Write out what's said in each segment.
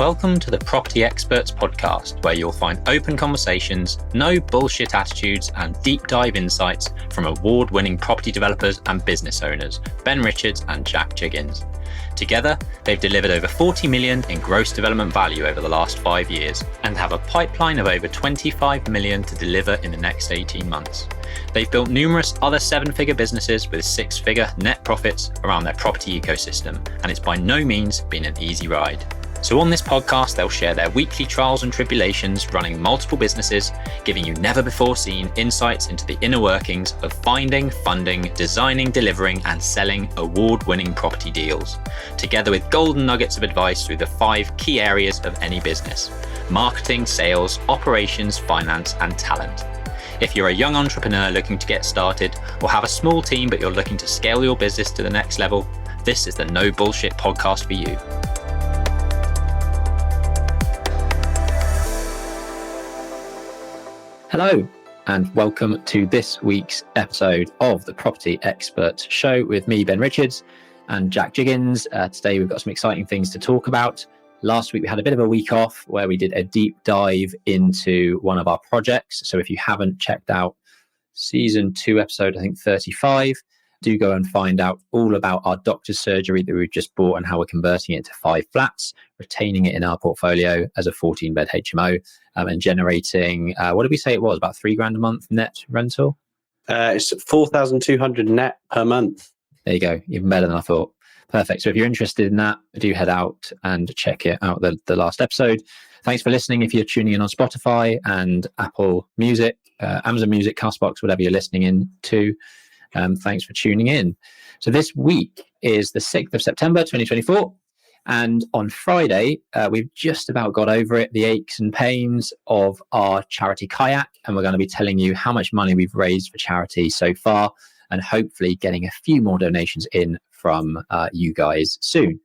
Welcome to the Property Experts Podcast, where you'll find open conversations, no bullshit attitudes, and deep dive insights from award-winning property developers and business owners, Ben Richards and Jack Jiggins. Together, they've delivered over 40 million in gross development value over the last 5 years and have a pipeline of over 25 million to deliver in the next 18 months. They've built numerous other 7-figure businesses with 6-figure net profits around their property ecosystem, and it's by no means been an easy ride. So on this podcast, they'll share their weekly trials and tribulations running multiple businesses, giving you never before seen insights into the inner workings of finding, funding, designing, delivering, and selling award-winning property deals, together with golden nuggets of advice through the 5 key areas of any business: marketing, sales, operations, finance, and talent. If you're a young entrepreneur looking to get started, or have a small team but you're looking to scale your business to the next level, this is the No Bullshit podcast for you. Hello, and welcome to this week's episode of the Property Experts Show with me, Ben Richards, and Jack Jiggins. Today we've got some exciting things to talk about. Last week we had a bit of a week off where we did a deep dive into one of our projects. So if you haven't checked out season 2 episode, I think 35, do go and find out all about our doctor's surgery that we've just bought and how we're converting it to 5 flats, retaining it in our portfolio as a 14-bed HMO, and generating, what did we say it was, about $3,000 a month net rental? It's 4,200 net per month. There you go, even better than I thought. Perfect. So if you're interested in that, do head out and check it out, the last episode. Thanks for listening. If you're tuning in on Spotify and Apple Music, Amazon Music, Castbox, whatever you're listening in to, thanks for tuning in. So this week is the 6th of September, 2024. And on Friday, we've just about got over it, the aches and pains of our charity KAYAK. And we're going to be telling you how much money we've raised for charity so far, and hopefully getting a few more donations in from you guys soon.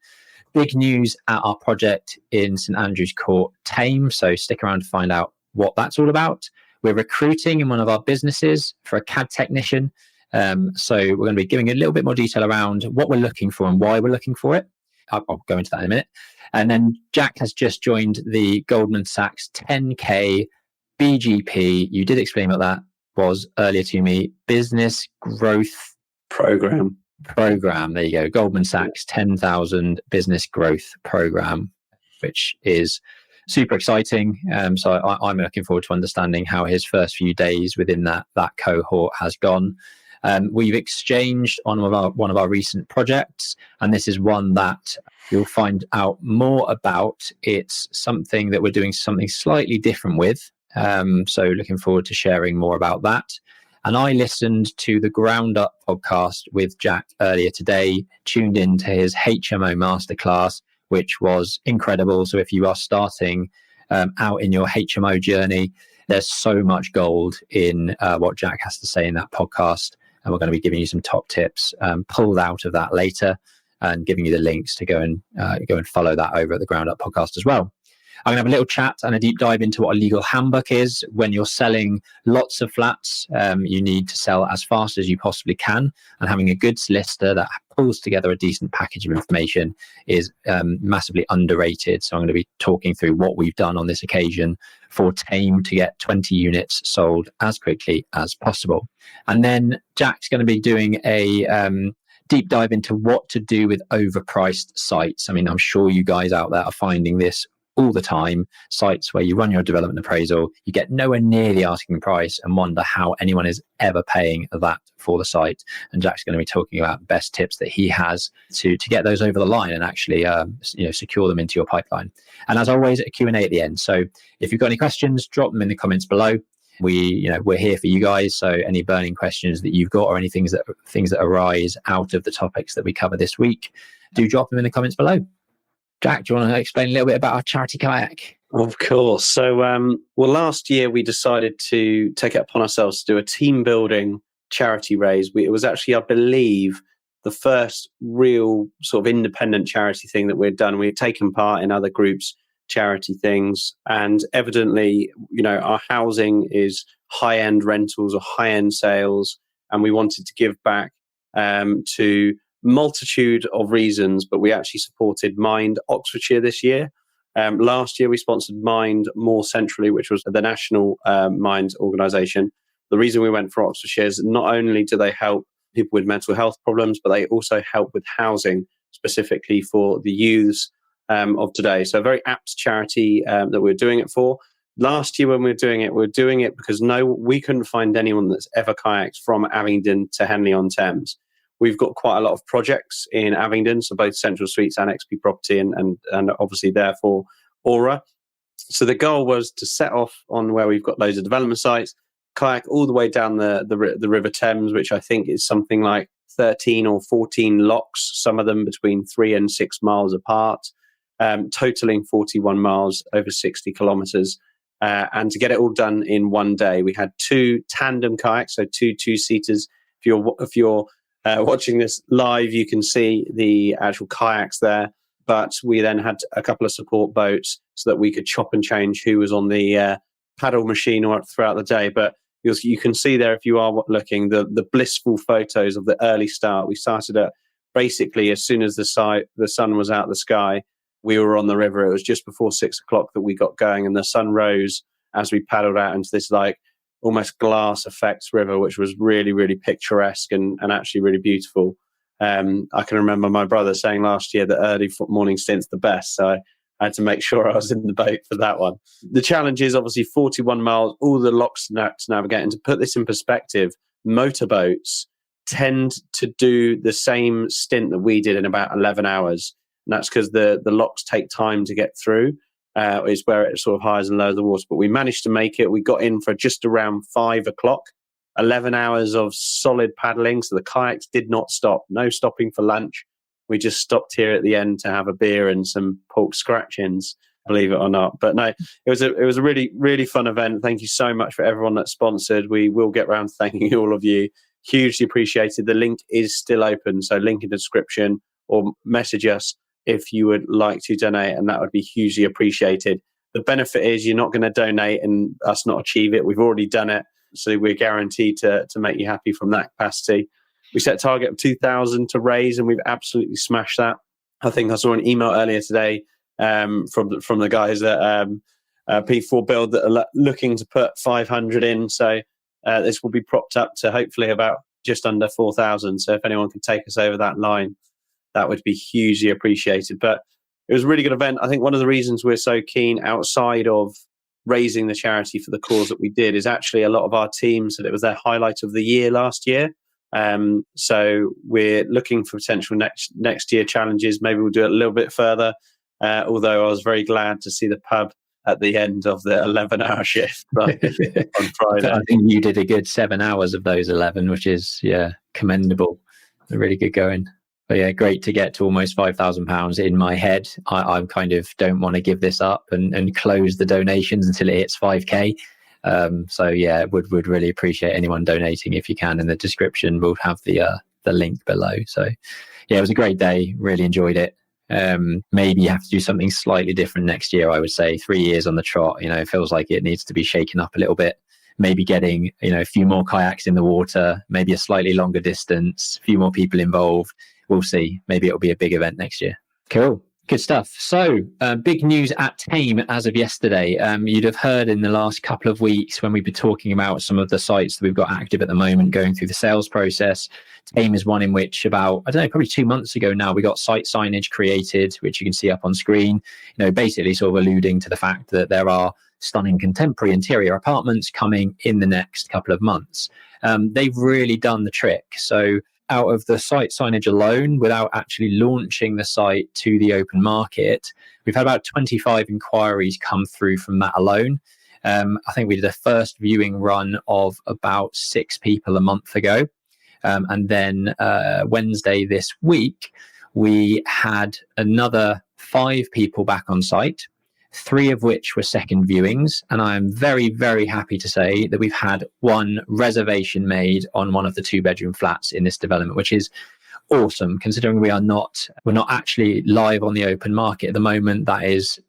Big news at our project in St Andrew's Court, Thame. So stick around to find out what that's all about. We're recruiting in one of our businesses for a CAD technician. So we're going to be giving a little bit more detail around what we're looking for and why we're looking for it. I'll go into that in a minute. And then Jack has just joined the Goldman Sachs 10K BGP. You did explain what that was earlier to me. Business Growth Program. There you go. Goldman Sachs 10,000 Business Growth Program, which is super exciting. So I'm looking forward to understanding how his first few days within that cohort has gone. We've exchanged on one of our recent projects, and this is one that you'll find out more about. It's something that we're doing something slightly different with. So looking forward to sharing more about that. And I listened to the Ground Up podcast with Jack earlier today, tuned into his HMO Masterclass, which was incredible. So if you are starting out in your HMO journey, there's so much gold in what Jack has to say in that podcast. And we're going to be giving you some top tips pulled out of that later, and giving you the links to go and follow that over at the Ground Up podcast as well. I'm going to have a little chat and a deep dive into what a legal handbook is. When you're selling lots of flats, you need to sell as fast as you possibly can, and having a good solicitor that pulls together a decent package of information is massively underrated. So I'm going to be talking through what we've done on this occasion for Thame to get 20 units sold as quickly as possible. And then Jack's going to be doing a deep dive into what to do with overpriced sites. I mean, I'm sure you guys out there are finding this all the time. Sites where you run your development appraisal, you get nowhere near the asking price and wonder how anyone is ever paying that for the site. And Jack's going to be talking about best tips that he has to get those over the line and actually secure them into your pipeline. And as always, a Q&A at the end. So if you've got any questions, drop them in the comments below. We're here for you guys. So any burning questions that you've got, or any things that arise out of the topics that we cover this week, do drop them in the comments below. Jack, do you want to explain a little bit about our charity KAYAK? Of course. So, last year we decided to take it upon ourselves to do a team building charity raise. It was actually, I believe, the first real sort of independent charity thing that we'd done. We had taken part in other groups' charity things, and evidently, our housing is high-end rentals or high-end sales, and we wanted to give back to multitude of reasons, but we actually supported Mind Oxfordshire this year. Last year, we sponsored Mind more centrally, which was the national Mind organisation. The reason we went for Oxfordshire is not only do they help people with mental health problems, but they also help with housing, specifically for the youths of today. So a very apt charity that we're doing it for. Last year when we were doing it because we couldn't find anyone that's ever kayaked from Abingdon to Henley-on-Thames. We've got quite a lot of projects in Abingdon, so both Central Suites and XP Property and obviously therefore Aura. So the goal was to set off on where we've got loads of development sites, kayak all the way down the River Thames, which I think is something like 13 or 14 locks, some of them between 3 and 6 miles apart, totaling 41 miles over 60 kilometres. And to get it all done in one day, we had 2 tandem kayaks, so two-seaters. If you're watching this live, you can see the actual kayaks there. But we then had a couple of support boats so that we could chop and change who was on the paddle machine throughout the day. But you can see there, if you are looking, the blissful photos of the early start. We started at basically as soon as the sun was out of the sky, we were on the river. It was just before 6 o'clock that we got going, and the sun rose as we paddled out into this like almost glass effects river, which was really, really picturesque and actually really beautiful. I can remember my brother saying last year that early morning stint's the best, so I had to make sure I was in the boat for that one. The challenge is obviously 41 miles, all the locks to navigate. And to put this in perspective, motorboats tend to do the same stint that we did in about 11 hours. And that's because the locks take time to get through. Is where it sort of highs and lows the water. But we managed to make it. We got in for just around 5 o'clock, 11 hours of solid paddling. So the kayaks did not stop. No stopping for lunch. We just stopped here at the end to have a beer and some pork scratchings, believe it or not. But no, it was a really, really fun event. Thank you so much for everyone that sponsored. We will get around to thanking all of you. Hugely appreciated. The link is still open. So link in the description or message us if you would like to donate, and that would be hugely appreciated. The benefit is you're not going to donate and us not achieve it. We've already done it. So we're guaranteed to make you happy from that capacity. We set a target of 2,000 to raise, and we've absolutely smashed that. I think I saw an email earlier today from the guys at P4 Build that are looking to put 500 in. So this will be propped up to hopefully about just under 4,000. So if anyone can take us over that line, that would be hugely appreciated. But it was a really good event. I think one of the reasons we're so keen outside of raising the charity for the cause that we did is actually a lot of our teams said it was their highlight of the year last year. So we're looking for potential next year challenges. Maybe we'll do it a little bit further. Although I was very glad to see the pub at the end of the 11-hour shift on Friday. I think you did a good 7 hours of those 11, which is commendable. Really good going. But yeah, great to get to almost £5,000 in my head. I kind of don't want to give this up and close the donations until it hits 5k. So yeah, would really appreciate anyone donating if you can. In the description, we'll have the link below. So yeah, it was a great day. Really enjoyed it. Maybe you have to do something slightly different next year. I would say 3 years on the trot. It feels like it needs to be shaken up a little bit. Maybe getting a few more kayaks in the water. Maybe a slightly longer distance. A few more people involved. We'll see. Maybe it'll be a big event next year. Cool. Good stuff. So big news at Thame as of yesterday. You'd have heard in the last couple of weeks when we've been talking about some of the sites that we've got active at the moment going through the sales process. Thame is one in which probably 2 months ago now, we got site signage created, which you can see up on screen, basically sort of alluding to the fact that there are stunning contemporary interior apartments coming in the next couple of months. They've really done the trick. So out of the site signage alone, without actually launching the site to the open market, we've had about 25 inquiries come through from that alone. I think we did a first viewing run of about 6 people a month ago. And then Wednesday this week, we had another 5 people back on site, 3 of which were second viewings. And I'm very, very happy to say that we've had 1 reservation made on one of the 2-bedroom flats in this development, which is awesome, considering we're not actually live on the open market at the moment. That is,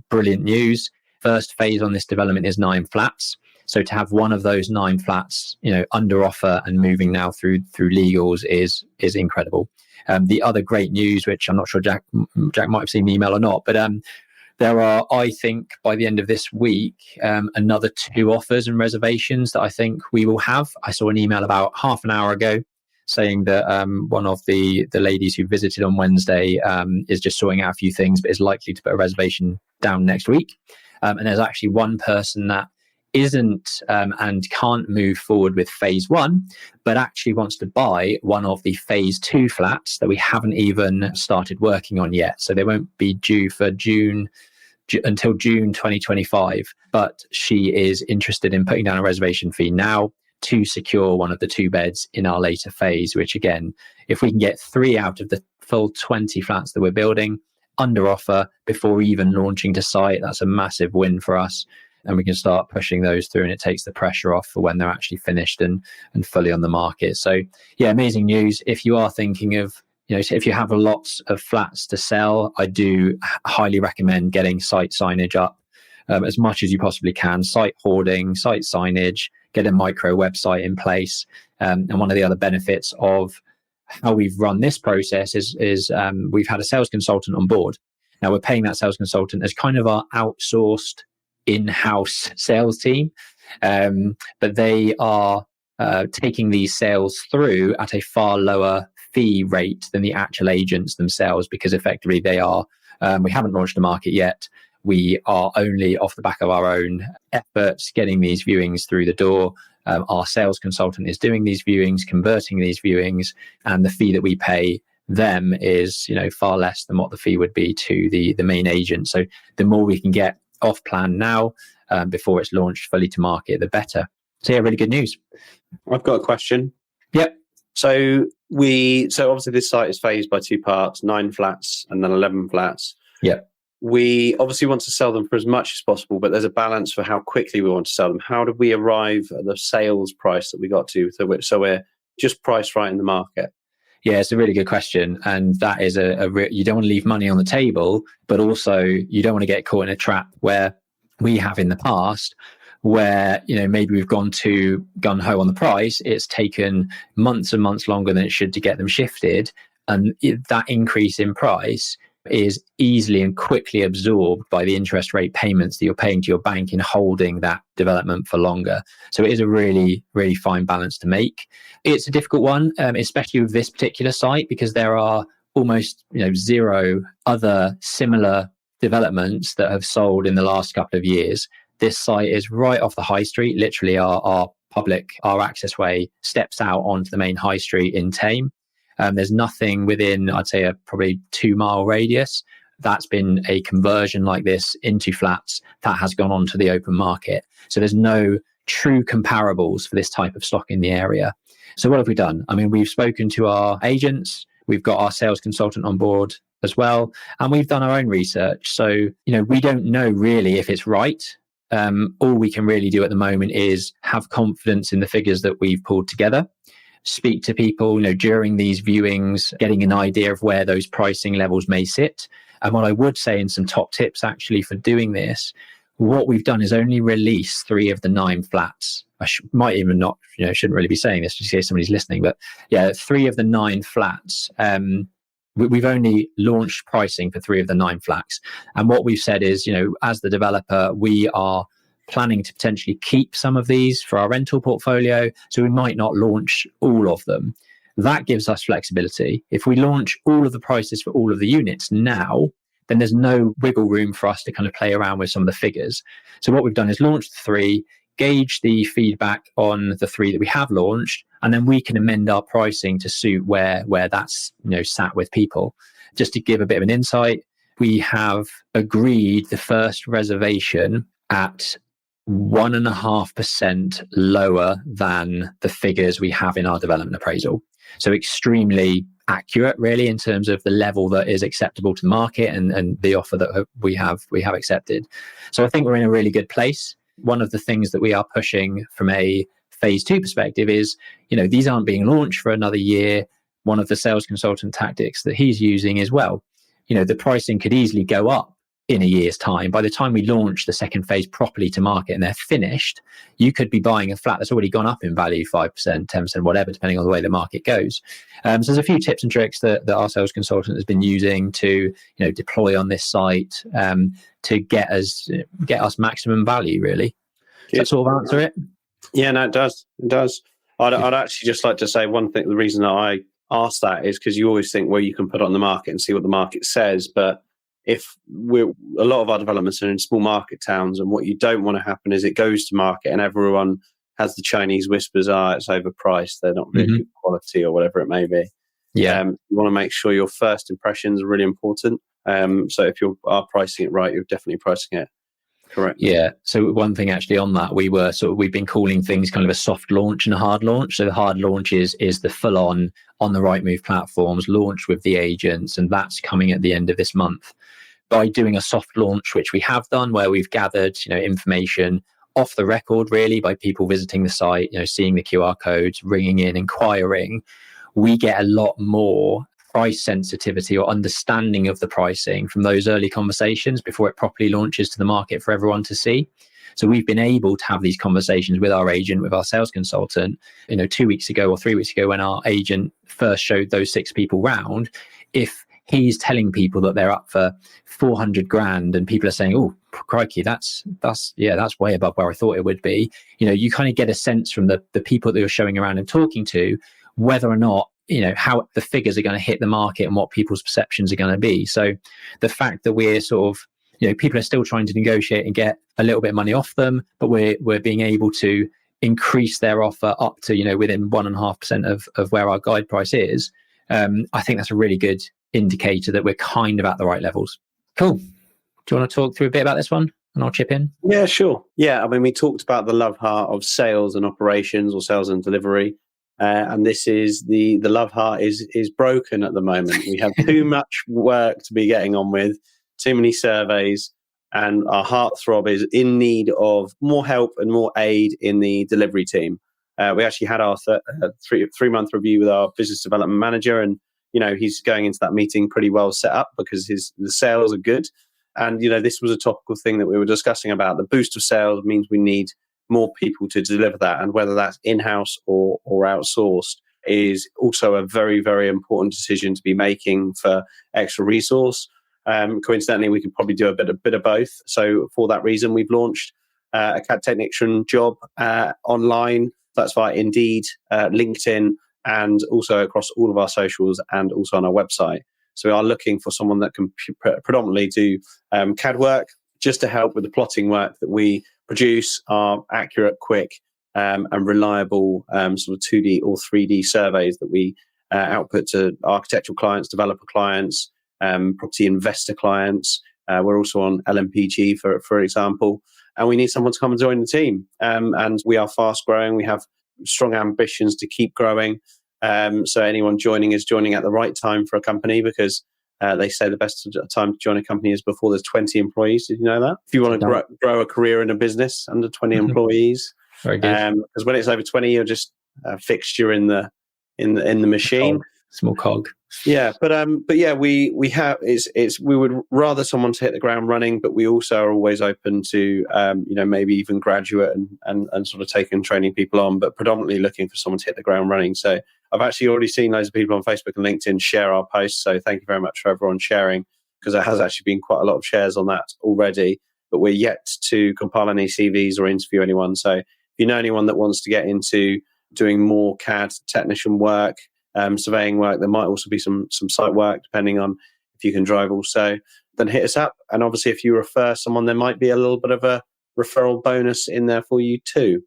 brilliant news. First phase on this development is 9 flats. So to have one of those 9 flats, under offer and moving now through legals is incredible. The other great news, which I'm not sure Jack might have seen the email or not, but There are, I think, by the end of this week, another 2 offers and reservations that I think we will have. I saw an email about half an hour ago saying that one of the ladies who visited on Wednesday is just sorting out a few things, but is likely to put a reservation down next week. And there's actually one person that isn't and can't move forward with phase 1, but actually wants to buy one of the phase 2 flats that we haven't even started working on yet. So they won't be due for until June 2025. But she is interested in putting down a reservation fee now to secure one of the 2 beds in our later phase, which again, if we can get 3 out of the full 20 flats that we're building under offer before even launching to site, that's a massive win for us. And we can start pushing those through, and it takes the pressure off for when they're actually finished and fully on the market. So yeah, amazing news. If you are thinking of, if you have lots of flats to sell, I do highly recommend getting site signage up as much as you possibly can. Site hoarding, site signage, get a micro website in place. And one of the other benefits of how we've run this process is we've had a sales consultant on board. Now we're paying that sales consultant as kind of our outsourced in-house sales team, but they are taking these sales through at a far lower fee rate than the actual agents themselves, because effectively they are, we haven't launched the market yet. We are only off the back of our own efforts getting these viewings through the door. Our sales consultant is doing these viewings, converting these viewings, and the fee that we pay them is far less than what the fee would be to the main agent. So the more we can get off plan now before it's launched fully to market, the better. So yeah, really good news. I've got a question. Yep. So obviously this site is phased by 2 parts, 9 flats and then 11 flats. Yep. We obviously want to sell them for as much as possible, but there's a balance for how quickly we want to sell them. How did we arrive at the sales price that we got to? So we're just priced right in the market. Yeah, it's a really good question. And that is you don't want to leave money on the table, but also you don't want to get caught in a trap where we have in the past, where, maybe we've gone too gung-ho on the price. It's taken months and months longer than it should to get them shifted. And that increase in price is easily and quickly absorbed by the interest rate payments that you're paying to your bank in holding that development for longer. So it is a really, really fine balance to make. It's a difficult one, especially with this particular site, because there are almost 0 other similar developments that have sold in the last couple of years. This site is right off the high street. Literally our access way steps out onto the main high street in Thame. There's nothing within, I'd say, a probably 2-mile radius that's been a conversion like this into flats that has gone on to the open market. So there's no true comparables for this type of stock in the area. So what have we done? I mean, we've spoken to our agents, we've got our sales consultant on board as well, and we've done our own research. So, we don't know really if it's right. All we can really do at the moment is have confidence in the figures that we've pulled together. Speak to people, during these viewings, getting an idea of where those pricing levels may sit. And what I would say in some top tips actually for doing this, what we've done is only release 3 of the 9 flats. Might even not, shouldn't really be saying this just in case somebody's listening, but yeah, 3 of the 9 flats. We've only launched pricing for 3 of the 9 flats. And what we've said is, as the developer, we are planning to potentially keep some of these for our rental portfolio. So we might not launch all of them. That gives us flexibility. If we launch all of the prices for all of the units now, then there's no wiggle room for us to kind of play around with some of the figures. So what we've done is launch 3, gauge the feedback on the 3 that we have launched, and then we can amend our pricing to suit where that's sat with people. Just to give a bit of an insight, we have agreed the first reservation at 1.5% lower than the figures we have in our development appraisal. So extremely accurate, really, in terms of the level that is acceptable to the market and the offer that we have accepted. So I think we're in a really good place. One of the things that we are pushing from a phase 2 perspective is, these aren't being launched for another year. One of the sales consultant tactics that he's using is, the pricing could easily go up in a year's time. By the time we launch the second phase properly to market and they're finished, you could be buying a flat that's already gone up in value 5%, 10%, whatever, depending on the way the market goes. So there's a few tips and tricks that our sales consultant has been using to deploy on this site to get us maximum value, really. Does that sort of answer it? Yeah, no, it does. It does. I'd actually just like to say one thing. The reason that I asked that is because you always think, well, you can put it on the market and see what the market says. But if a lot of our developments are in small market towns, and what you don't want to happen is it goes to market and everyone has the Chinese whispers, it's overpriced, they're not really good quality or whatever it may be. Yeah. You want to make sure your first impressions are really important. So if you are pricing it right, you're definitely pricing it correct. Yeah. So one thing actually on that, we've been calling things kind of a soft launch and a hard launch. So the hard launch is the full on the Rightmove platforms, launch with the agents, and that's coming at the end of this month. By doing a soft launch, which we have done, where we've gathered information off the record, really, by people visiting the site, seeing the QR codes, ringing in, inquiring, we get a lot more price sensitivity or understanding of the pricing from those early conversations before it properly launches to the market for everyone to see. So we've been able to have these conversations with our agent, with our sales consultant. 2 weeks ago or 3 weeks ago, when our agent first showed those 6 people round, if he's telling people that they're up for 400 grand and people are saying, oh, crikey, that's way above where I thought it would be. You kind of get a sense from the people that you're showing around and talking to, whether or not, how the figures are going to hit the market and what people's perceptions are going to be. So the fact that we're sort of, people are still trying to negotiate and get a little bit of money off them, but we're being able to increase their offer up to, within 1.5% of where our guide price is. I think that's a really good indicator that we're kind of at the right levels. Cool. Do you want to talk through a bit about this one and I'll chip in? Yeah, sure. Yeah, I mean, we talked about the love heart of sales and operations, or sales and delivery. And this is the love heart is broken at the moment. We have too much work to be getting on with, too many surveys, and our heartthrob is in need of more help and more aid in the delivery team. We actually had our 3-month review with our business development manager, and he's going into that meeting pretty well set up because the sales are good. And this was a topical thing that we were discussing about. The boost of sales means we need more people to deliver that, and whether that's in-house or outsourced is also a very, very important decision to be making for extra resource. Coincidentally, we could probably do a bit of both. So for that reason, we've launched a CAD technician job online. That's via Indeed, LinkedIn, and also across all of our socials and also on our website. So we are looking for someone that can predominantly do CAD work, just to help with the plotting work that we produce, are accurate, quick, and reliable sort of 2D or 3D surveys that we output to architectural clients, developer clients, property investor clients. We're also on LMPG, for example. And we need someone to come and join the team. And we are fast growing. We have strong ambitions to keep growing. So anyone joining is joining at the right time for a company, because they say the best time to join a company is before there's 20 employees. Did you know that? If you want to grow a career in a business under 20 employees, very good. Because when it's over 20, you're just a fixture in the machine. Small cog. Yeah, but yeah, we have we would rather someone to hit the ground running, but we also are always open to maybe even graduate and sort of taking training people on, but predominantly looking for someone to hit the ground running. So I've actually already seen loads of people on Facebook and LinkedIn share our posts. So thank you very much for everyone sharing, because there has actually been quite a lot of shares on that already. But we're yet to compile any CVs or interview anyone. So if you know anyone that wants to get into doing more CAD technician work, surveying work, there might also be some site work, depending on if you can drive also, then hit us up. And obviously, if you refer someone, there might be a little bit of a referral bonus in there for you too.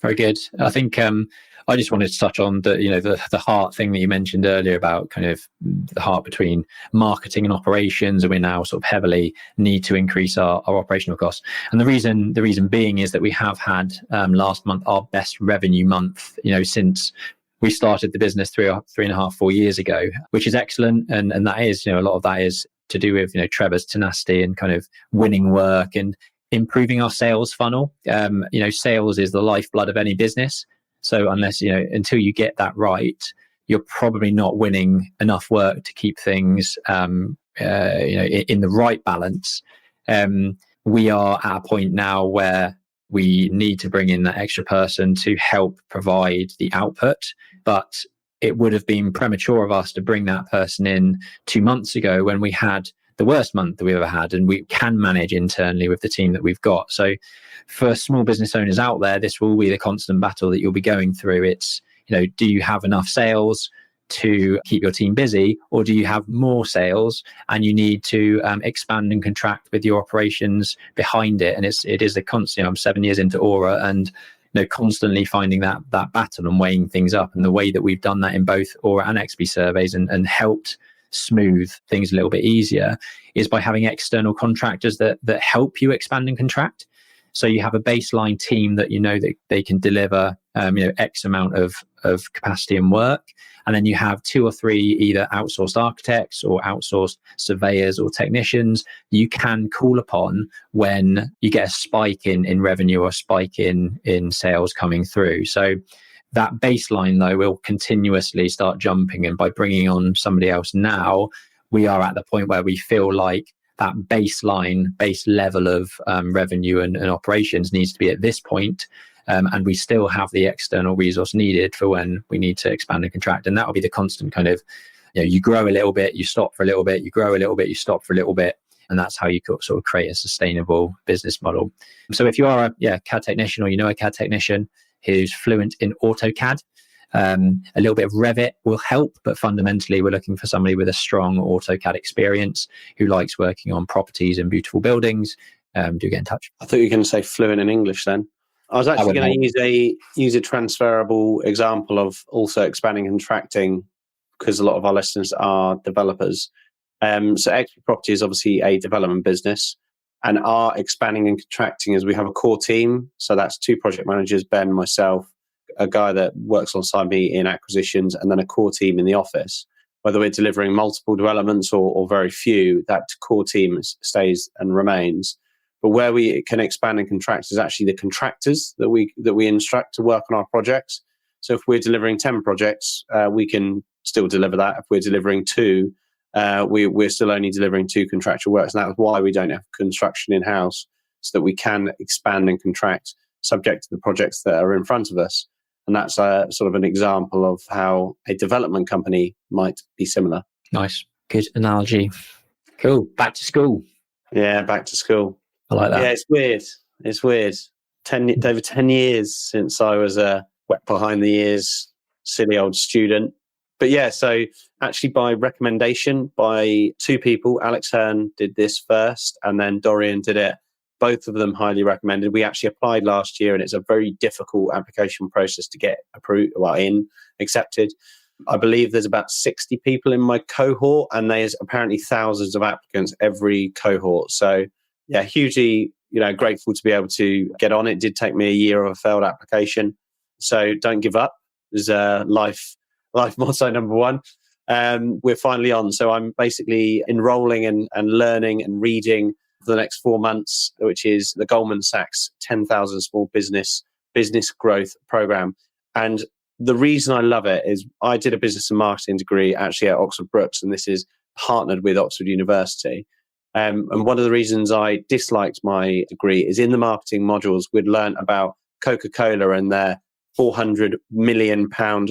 Very good. I think I just wanted to touch on the heart thing that you mentioned earlier about kind of the heart between marketing and operations, and we now sort of heavily need to increase our operational costs. And the reason being is that we have had last month our best revenue month, since we started the business 3.5-4 years ago, which is excellent. And that is, a lot of that is to do with, Trevor's tenacity and kind of winning work and improving our sales funnel. Sales is the lifeblood of any business. So unless, until you get that right, you're probably not winning enough work to keep things, in the right balance. We are at a point now where we need to bring in that extra person to help provide the output, but it would have been premature of us to bring that person in 2 months ago when we had the worst month that we've ever had, and we can manage internally with the team that we've got. So for small business owners out there, this will be the constant battle that you'll be going through. It's, do you have enough sales to keep your team busy, or do you have more sales and you need to expand and contract with your operations behind it? And it is a constant. I'm 7 years into Aura, and constantly finding that battle and weighing things up. And the way that we've done that in both Aura and XP surveys and helped smooth things a little bit easier is by having external contractors that help you expand and contract. So you have a baseline team that that they can deliver X amount of capacity and work, and then you have 2 or 3 either outsourced architects or outsourced surveyors or technicians you can call upon when you get a spike in revenue or a spike in sales coming through. So that baseline, though, will continuously start jumping, and by bringing on somebody else now, we are at the point where we feel like that base level of revenue and operations needs to be at this point. And we still have the external resource needed for when we need to expand and contract. And that will be the constant kind of, you grow a little bit, you stop for a little bit, you grow a little bit, you stop for a little bit. And that's how you could sort of create a sustainable business model. So if you are a CAD technician, or a CAD technician who's fluent in AutoCAD, a little bit of Revit will help, but fundamentally we're looking for somebody with a strong AutoCAD experience who likes working on properties and beautiful buildings. Do get in touch. I thought you were going to say fluent in English then. I was actually going to use a transferable example of also expanding and contracting, because a lot of our listeners are developers. So XP Property is obviously a development business, and our expanding and contracting is we have a core team. So that's 2 project managers, Ben, myself, a guy that works alongside me in acquisitions, and then a core team in the office. Whether we're delivering multiple developments or very few, that core team stays and remains. But where we can expand and contract is actually the contractors that we instruct to work on our projects. So if we're delivering 10 projects, we can still deliver that. If we're delivering 2, we're still only delivering 2 contractual works. And that's why we don't have construction in-house, so that we can expand and contract subject to the projects that are in front of us. And that's a sort of an example of how a development company might be similar. Nice. Good analogy. Cool. Back to school. Yeah, back to school. I like that. Yeah, it's weird. Over 10 years since I was a wet behind the ears, silly old student. But yeah, so actually by recommendation by 2 people, Alex Hearn did this first, and then Dorian did it. Both of them highly recommended. We actually applied last year, and it's a very difficult application process to get approved, accepted. I believe there's about 60 people in my cohort, and there's apparently thousands of applicants every cohort. So yeah, hugely, grateful to be able to get on. It did take me a year of a failed application. So don't give up. There's life motto number 1. We're finally on. So I'm basically enrolling and learning and reading for the next 4 months, which is the Goldman Sachs 10,000 Small Business Growth Program. And the reason I love it is I did a business and marketing degree actually at Oxford Brookes, and this is partnered with Oxford University. And one of the reasons I disliked my degree is in the marketing modules, we'd learned about Coca-Cola and their £400 million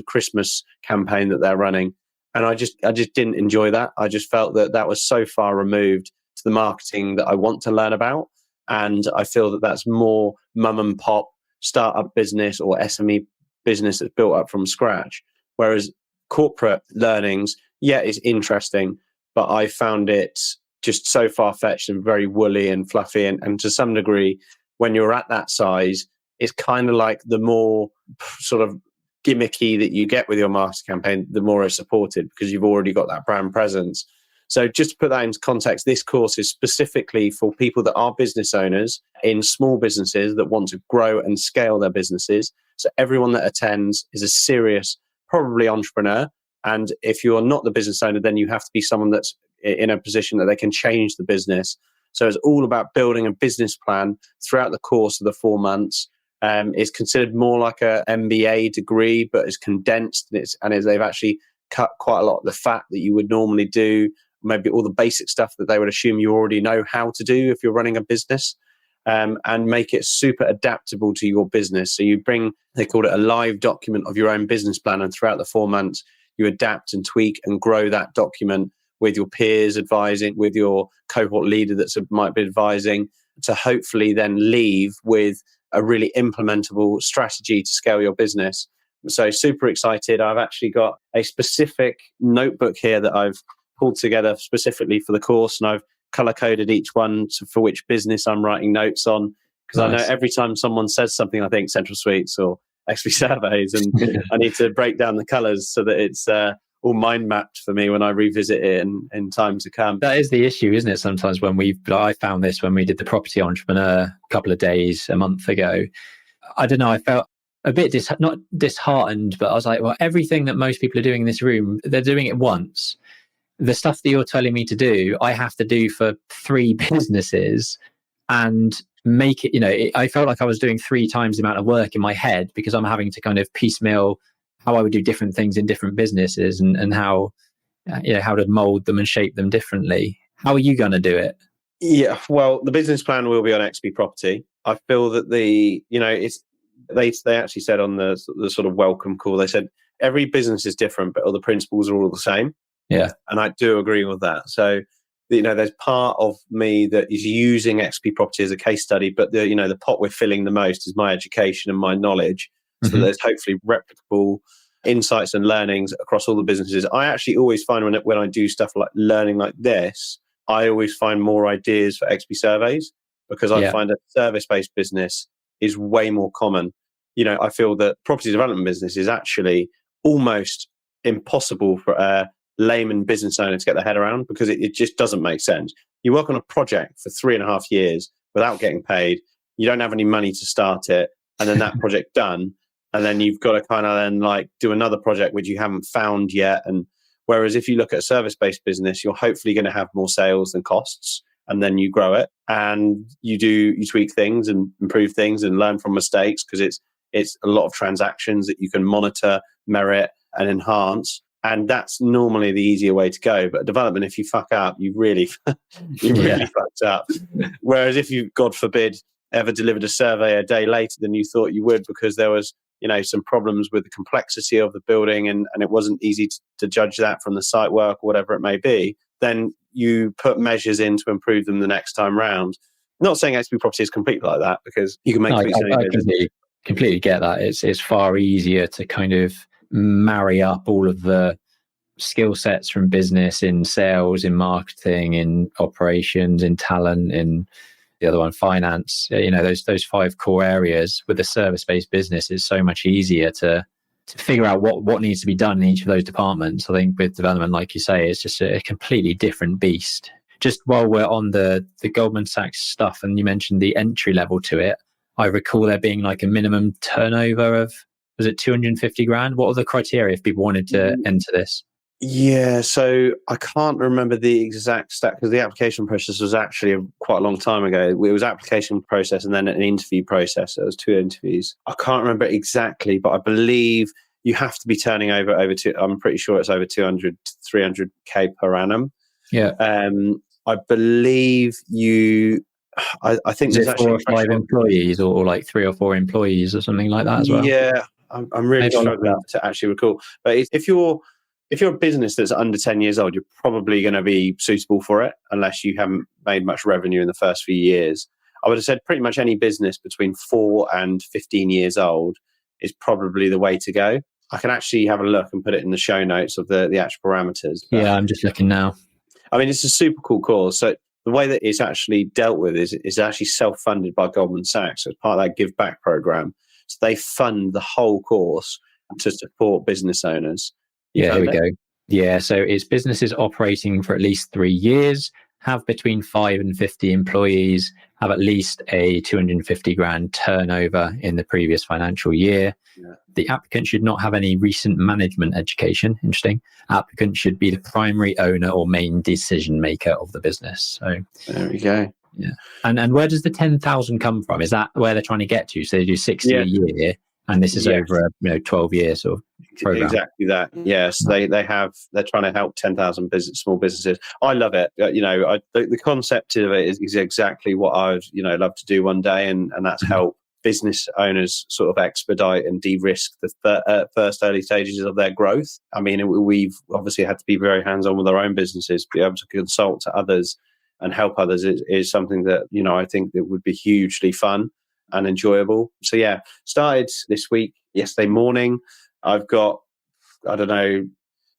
Christmas campaign that they're running. And I just didn't enjoy that. I just felt that was so far removed to the marketing that I want to learn about. And I feel that that's more mum and pop startup business or SME business that's built up from scratch. Whereas corporate learnings, yeah, it's interesting, but I found it just so far-fetched and very woolly and fluffy. And to some degree, when you're at that size, it's kind of like the more sort of gimmicky that you get with your marketing campaign, the more it's supported, because you've already got that brand presence. So just to put that into context, this course is specifically for people that are business owners in small businesses that want to grow and scale their businesses. So everyone that attends is a serious, probably entrepreneur. And if you're not the business owner, then you have to be someone that's in a position that they can change the business. So it's all about building a business plan throughout the course of the 4 months. It's considered more like a MBA degree, but it's condensed, and they've actually cut quite a lot of the fat that you would normally do maybe all the basic stuff that they would assume you already know how to do if you're running a business, and make it super adaptable to your business. So you bring, they call it a live document of your own business plan, and throughout the 4 months, you adapt and tweak and grow that document with your peers advising, with your cohort leader that might be advising, to hopefully then leave with a really implementable strategy to scale your business. So super excited. I've actually got a specific notebook here that I've pulled together specifically for the course, and I've color coded each one for which business I'm writing notes on. Because I know every time someone says something, I think Central Suites or XP Surveys, and I need to break down the colors so that it's all mind mapped for me when I revisit it in time to come. That is the issue, isn't it? Sometimes I found this when we did the Property Entrepreneur a couple of days, a month ago. I don't know, I felt a bit not disheartened, but I was like, well, everything that most people are doing in this room, they're doing it once. The stuff that you're telling me to do, I have to do for 3 businesses and make it, I felt like I was doing 3 times the amount of work in my head because I'm having to kind of piecemeal how I would do different things in different businesses and how, how to mold them and shape them differently. How are you going to do it? Yeah, well, the business plan will be on XP Property. I feel that they actually said on the sort of welcome call, they said every business is different, but all the principles are all the same. Yeah. And I do agree with that. So, there's part of me that is using XP Property as a case study, but the pot we're filling the most is my education and my knowledge. So that there's hopefully replicable insights and learnings across all the businesses. I actually always find when I do stuff like learning like this, I always find more ideas for XP Surveys, because I find a service-based business is way more common. I feel that property development business is actually almost impossible for a layman business owner to get their head around, because it just doesn't make sense. You work on a project for 3.5 years without getting paid. You don't have any money to start it. And then that project done. And then you've got to kind of then like do another project which you haven't found yet. And whereas if you look at a service-based business, you're hopefully going to have more sales than costs, and then you grow it and you tweak things and improve things and learn from mistakes, because it's a lot of transactions that you can monitor, merit and enhance. And that's normally the easier way to go. But development, if you fuck up, you really fucked up. Whereas if you, God forbid, ever delivered a survey a day later than you thought you would, because there was some problems with the complexity of the building and it wasn't easy to judge that from the site work or whatever it may be, then you put measures in to improve them the next time round. Not saying XP Property is completely like that, because you can make I completely get that. It's far easier to kind of marry up all of the skill sets from business in sales, in marketing, in operations, in talent, in the other one, finance, those 5 core areas. With a service-based business, it's so much easier to figure out what needs to be done in each of those departments. I think with development, like you say, it's just a completely different beast. Just while we're on the Goldman Sachs stuff, and you mentioned the entry level to it, I recall there being like a minimum turnover of, was it 250 grand? What are the criteria if people wanted to enter this? Yeah, so I can't remember the exact stat, because the application process was actually quite a long time ago. It was application process and then an interview process. There was 2 interviews. I can't remember exactly, but I believe you have to be turning over I'm pretty sure it's over 200 to 300k per annum. Yeah. I believe I think there's actually 4 or 5 employees, or like 3 or 4 employees or something like that as well. Yeah, I'm really struggling to actually recall. But if you're a business that's under 10 years old, you're probably going to be suitable for it, unless you haven't made much revenue in the first few years. I would have said pretty much any business between 4 and 15 years old is probably the way to go. I can actually have a look and put it in the show notes of the actual parameters. Yeah, I'm just looking now. I mean, it's a super cool course. So the way that it's actually dealt with is actually self-funded by Goldman Sachs as part of that Give Back program. So they fund the whole course to support business owners. Yeah, here we go. Yeah, so it's businesses operating for at least 3 years, have between 5 and 50 employees, have at least a 250 grand turnover in the previous financial year. Yeah. The applicant should not have any recent management education. Interesting. Applicant should be the primary owner or main decision maker of the business. So there we go. Yeah. And where does the 10,000 come from? Is that where they're trying to get to? So they do 60 a year. And this is Yes. over a 12-year sort of program. Exactly that. Yes, they're trying to help 10,000 small businesses. I love it. The concept of it is exactly what I'd love to do one day, and that's help business owners sort of expedite and de-risk the first early stages of their growth. I mean, we've obviously had to be very hands-on with our own businesses, be able to consult to others and help others is something that I think that would be hugely fun and enjoyable. So yeah, started this week, yesterday morning. I've got,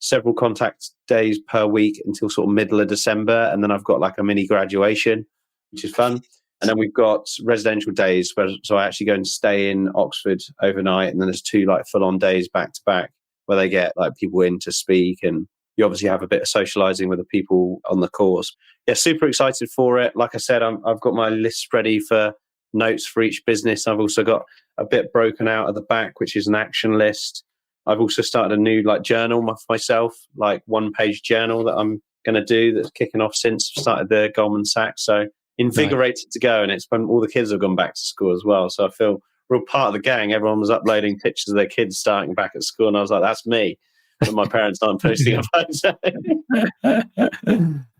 several contact days per week until sort of middle of December. And then I've got like a mini graduation, which is fun. And then we've got residential days so I actually go and stay in Oxford overnight. And then there's 2 like full on days back to back where they get like people in to speak. And you obviously have a bit of socializing with the people on the course. Yeah, super excited for it. Like I said, I've got my list ready for notes for each business. I've also got a bit broken out at the back, which is an action list. I've also started a new journal for myself, 1-page journal that I'm going to do that's kicking off since I started the Goldman Sachs. So invigorated to go, and it's when all the kids have gone back to school as well. So I feel real part of the gang. Everyone was uploading pictures of their kids starting back at school, and I was like, that's me. But my parents aren't posting a photo.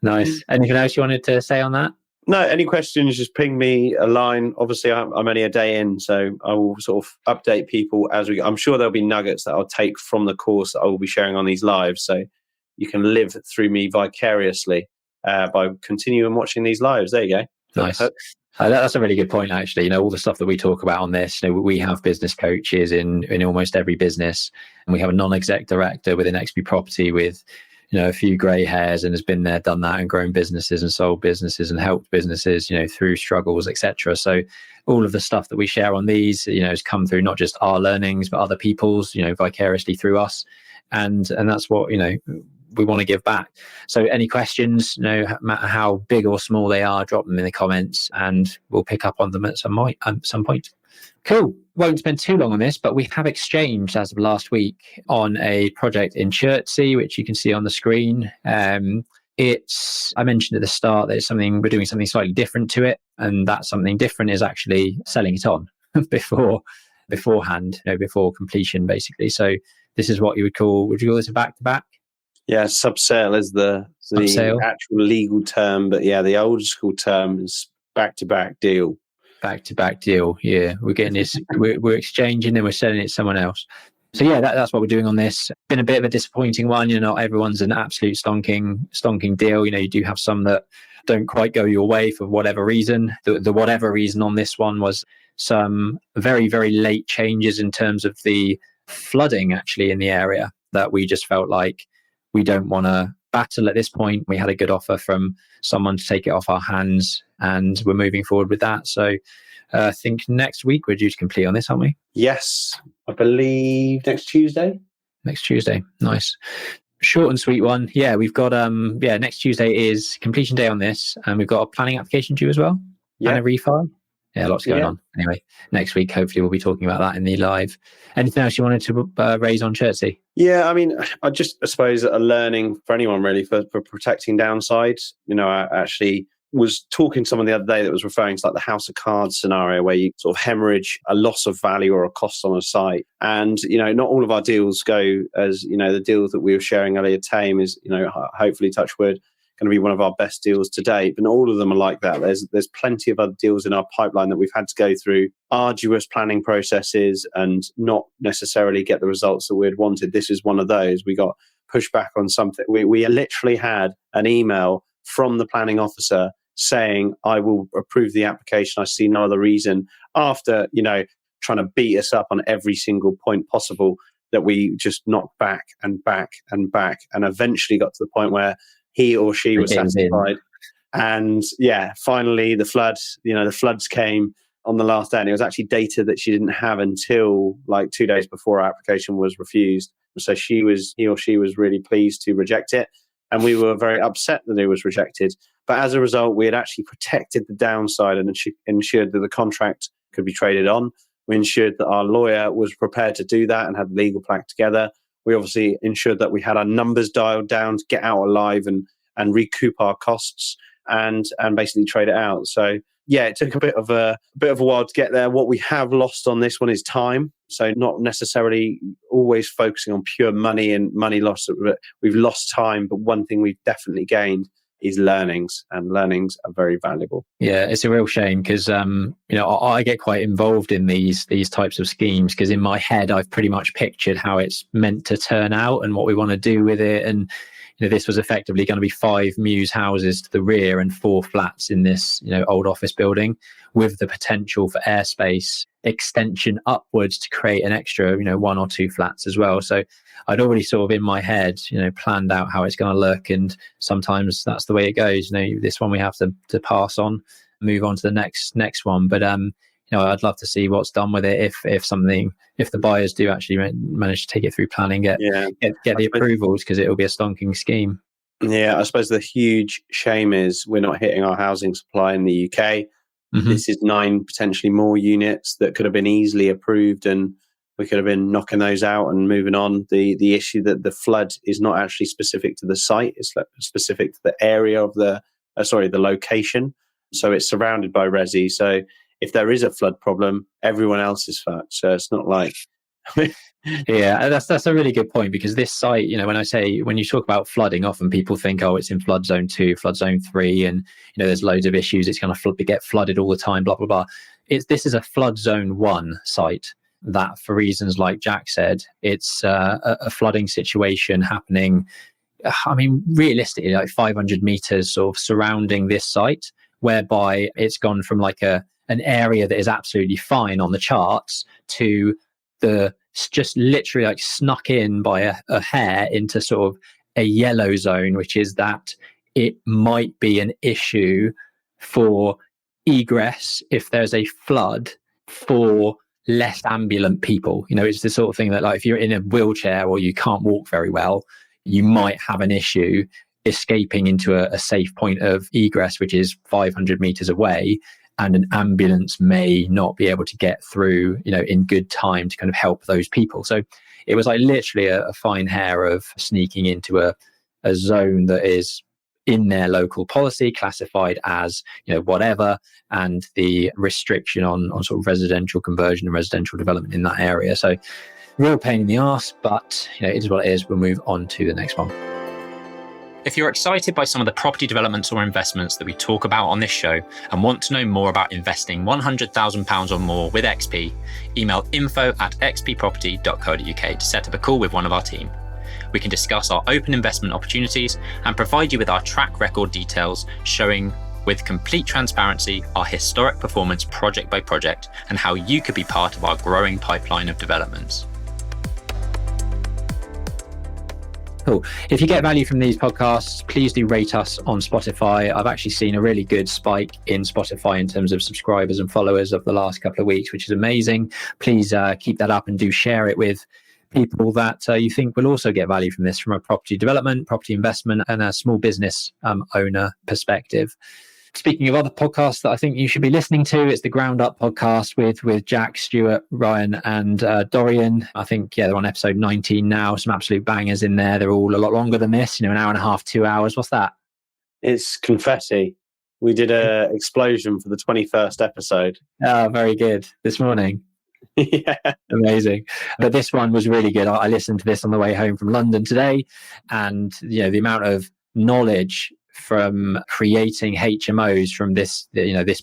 Nice. Anything else you wanted to say on that? No, any questions, just ping me a line. Obviously, I'm only a day in, so I will sort of update people as we go. I'm sure there'll be nuggets that I'll take from the course that I will be sharing on these lives, so you can live through me vicariously by continuing watching these lives. There you go. Nice. That's a really good point, actually. All the stuff that we talk about on this, we have business coaches in almost every business, and we have a non-exec director within XP Property with a few grey hairs and has been there, done that, and grown businesses and sold businesses and helped businesses, through struggles, etc. So all of the stuff that we share on these, has come through not just our learnings, but other people's, vicariously through us. And that's what, we want to give back. So any questions, no matter how big or small they are, drop them in the comments and we'll pick up on them at some point. Cool. Won't spend too long on this, but we have exchanged as of last week on a project in Chertsey, which you can see on the screen. I mentioned at the start that we're doing something slightly different to it, and that something different is actually selling it on beforehand, before completion, basically. So this is what would you call this a back-to-back? Yeah, subsale is the actual legal term, but yeah, the old school term is back-to-back deal. Back-to-back deal. Yeah, we're getting this. we're exchanging and we're selling it to someone else. So yeah, that's what we're doing on this. Been a bit of a disappointing one. Not everyone's an absolute stonking deal. You do have some that don't quite go your way for whatever reason. The whatever reason on this one was some very, very late changes in terms of the flooding actually in the area that we just felt like we don't want to battle at this point. We had a good offer from someone to take it off our hands, and we're moving forward with that. So I think next week we're due to complete on this, aren't we? Yes, I believe next Tuesday. Next Tuesday. Nice. Short and sweet one. Yeah, we've got next Tuesday is completion day on this, and we've got a planning application due as well. Yeah. And a refile. Yeah, lots going on. Anyway, next week, hopefully we'll be talking about that in the live. Anything else you wanted to raise on Chertsey? Yeah, I mean, I suppose a learning for anyone really for protecting downsides. I actually was talking to someone the other day that was referring to the house of cards scenario where you sort of hemorrhage a loss of value or a cost on a site. And, not all of our deals go as, the deal that we were sharing earlier, Thame, is, hopefully, touch wood, going to be one of our best deals to date, but not all of them are like that. There's plenty of other deals in our pipeline that we've had to go through arduous planning processes and not necessarily get the results that we'd wanted. This is one of those. We got pushback on something. We literally had an email from the planning officer saying, I will approve the application. I see no other reason, after, trying to beat us up on every single point possible, that we just knocked back and back and back, and eventually got to the point where he or she was satisfied. And yeah, finally the floods came on the last day, and it was actually data that she didn't have until 2 days before our application was refused. So he or she was really pleased to reject it, and we were very upset that it was rejected. But as a result, we had actually protected the downside and ensured that the contract could be traded on. We ensured that our lawyer was prepared to do that and had the legal pack together. We obviously ensured that we had our numbers dialed down to get out alive and recoup our costs. and basically trade it out. So yeah, it took a bit of a while to get there. What we have lost on this one is time. So not necessarily always focusing on pure money and money loss, but we've lost time. But one thing we've definitely gained is learnings, and learnings are very valuable. Yeah, it's a real shame because I get quite involved in these types of schemes because in my head I've pretty much pictured how it's meant to turn out and what we want to do with it. And this was effectively going to be 5 mews houses to the rear and 4 flats in this old office building, with the potential for airspace extension upwards to create an extra 1 or 2 flats as well. So I'd already sort of in my head planned out how it's going to look, and sometimes that's the way it goes. This one we have to pass on, move on to the next one. But I'd love to see what's done with it if the buyers do actually manage to take it through planning, get the approvals, because it will be a stonking scheme. Yeah, I suppose the huge shame is we're not hitting our housing supply in the UK. Mm-hmm. This is 9 potentially more units that could have been easily approved, and we could have been knocking those out and moving on. The issue that the flood is not actually specific to the site; it's specific to the area of the location. So it's surrounded by resi. So if there is a flood problem, everyone else is fucked. So it's not like... Yeah, that's a really good point, because this site, when you talk about flooding, often people think, oh, it's in flood zone 2, flood zone 3, and there's loads of issues. It's going to get flooded all the time, blah, blah, blah. This is a flood zone 1 site that, for reasons like Jack said, it's a flooding situation happening. I mean, realistically, like 500 meters sort of surrounding this site, whereby it's gone from like an area that is absolutely fine on the charts to just literally like snuck in by a hair into sort of a yellow zone, which is that it might be an issue for egress if there's a flood for less ambulant people. It's the sort of thing that, like, if you're in a wheelchair or you can't walk very well, you might have an issue escaping into a safe point of egress, which is 500 meters away, and an ambulance may not be able to get through, in good time to kind of help those people. So it was like literally a fine hair of sneaking into a zone that is in their local policy classified as, whatever, and the restriction on sort of residential conversion and residential development in that area. So real pain in the arse, but it is what it is. We'll move on to the next one. If you're excited by some of the property developments or investments that we talk about on this show and want to know more about investing £100,000 or more with XP, email info@xpproperty.co.uk to set up a call with one of our team. We can discuss our open investment opportunities and provide you with our track record details, showing with complete transparency our historic performance project by project and how you could be part of our growing pipeline of developments. Cool. If you get value from these podcasts, please do rate us on Spotify. I've actually seen a really good spike in Spotify in terms of subscribers and followers of the last couple of weeks, which is amazing. Please keep that up and do share it with people that you think will also get value from this, from a property development, property investment, and a small business owner perspective. Speaking of other podcasts that I think you should be listening to, it's the Ground Up podcast with Jack, Stuart, Ryan, and Dorian. I think, they're on episode 19 now. Some absolute bangers in there. They're all a lot longer than this, an hour and a half, 2 hours. What's that? It's confetti. We did a explosion for the 21st episode. Oh, very good. This morning. Yeah. Amazing. But this one was really good. I listened to this on the way home from London today, and the amount of knowledge from creating HMOs from this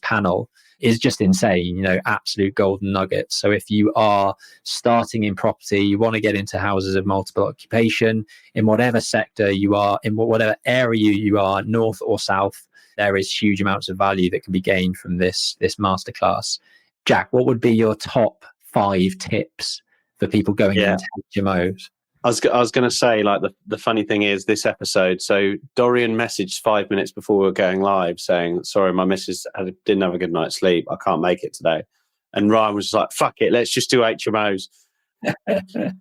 panel is just insane. Absolute golden nuggets. So if you are starting in property, you want to get into houses of multiple occupation, in whatever sector you are, in whatever area you are, north or south, there is huge amounts of value that can be gained from this masterclass. Jack, what would be your top 5 tips for people going into HMOs? I was going to say, like, the funny thing is this episode. So Dorian messaged 5 minutes before we were going live saying, sorry, my missus didn't have a good night's sleep. I can't make it today. And Ryan was just like, fuck it, let's just do HMOs.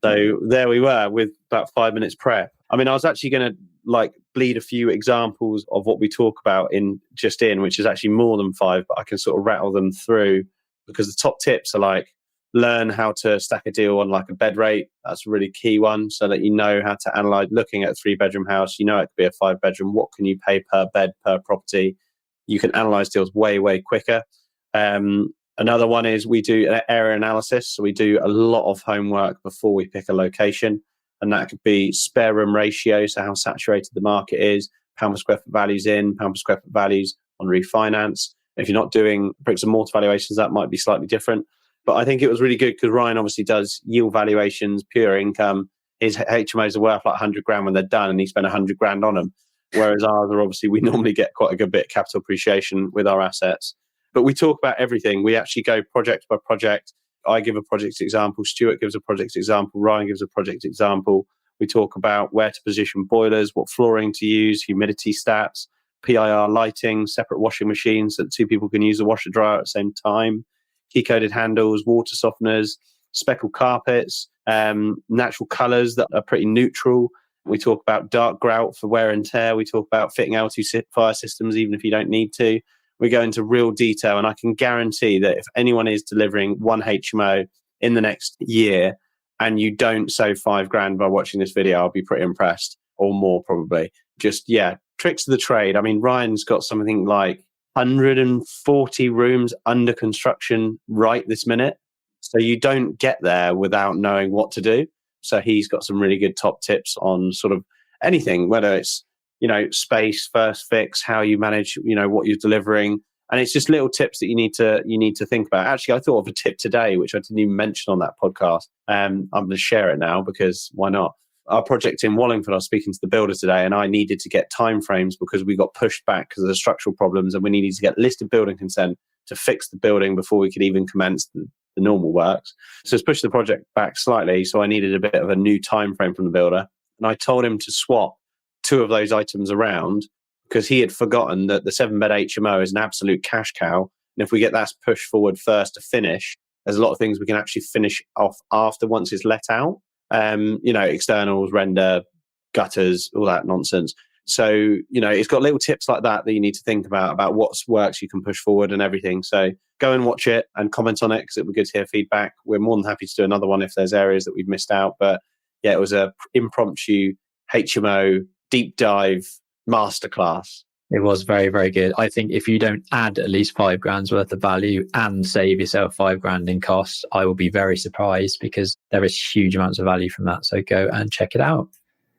So there we were with about 5 minutes prep. I mean, I was actually going to bleed a few examples of what we talk about which is actually more than 5, but I can sort of rattle them through, because the top tips are like, learn how to stack a deal on like a bed rate. That's a really key one, so that you know how to analyze. Looking at a 3-bedroom house, it could be a 5-bedroom. What can you pay per bed per property? you can analyze deals way, way quicker. Another one is we do an area analysis. So we do a lot of homework before we pick a location. And that could be spare room ratio, so how saturated the market is, pound per square foot values in, pound per square foot values on refinance. If you're not doing bricks and mortar valuations, that might be slightly different. But I think it was really good because Ryan obviously does yield valuations, pure income. His HMOs are worth like 100 grand when they're done, and he spent 100 grand on them. Whereas ours are obviously, we normally get quite a good bit of capital appreciation with our assets. But we talk about everything. We actually go project by project. I give a project example. Stuart gives a project example. Ryan gives a project example. We talk about where to position boilers, what flooring to use, humidity stats, PIR lighting, separate washing machines so that two people can use the washer dryer at the same time, key-coded handles, water softeners, speckled carpets, natural colours that are pretty neutral. We talk about dark grout for wear and tear. We talk about fitting L2 fire systems even if you don't need to. We go into real detail, and I can guarantee that if anyone is delivering one HMO in the next year and you don't save 5 grand by watching this video, I'll be pretty impressed, or more probably. Just, tricks of the trade. I mean, Ryan's got something like 140 rooms under construction right this minute. So you don't get there without knowing what to do. So he's got some really good top tips on sort of anything, whether it's, space, first fix, how you manage, what you're delivering. And it's just little tips that you need to think about. Actually, I thought of a tip today, which I didn't even mention on that podcast. I'm going to share it now because why not? Our project in Wallingford, I was speaking to the builder today, and I needed to get timeframes because we got pushed back because of the structural problems, and we needed to get listed building consent to fix the building before we could even commence the normal works. So it's pushed the project back slightly. So I needed a bit of a new timeframe from the builder. And I told him to swap 2 of those items around because he had forgotten that the 7-bed HMO is an absolute cash cow. And if we get that pushed forward first to finish, there's a lot of things we can actually finish off after once it's let out. Externals, render, gutters, all that nonsense. So, it's got little tips like that you need to think about what works you can push forward and everything. So go and watch it and comment on it because it would be good to hear feedback. We're more than happy to do another one if there's areas that we've missed out. But it was a impromptu HMO deep dive masterclass. It was very, very good. I think if you don't add at least 5 grand's worth of value and save yourself 5 grand in costs, I will be very surprised because there is huge amounts of value from that. So go and check it out.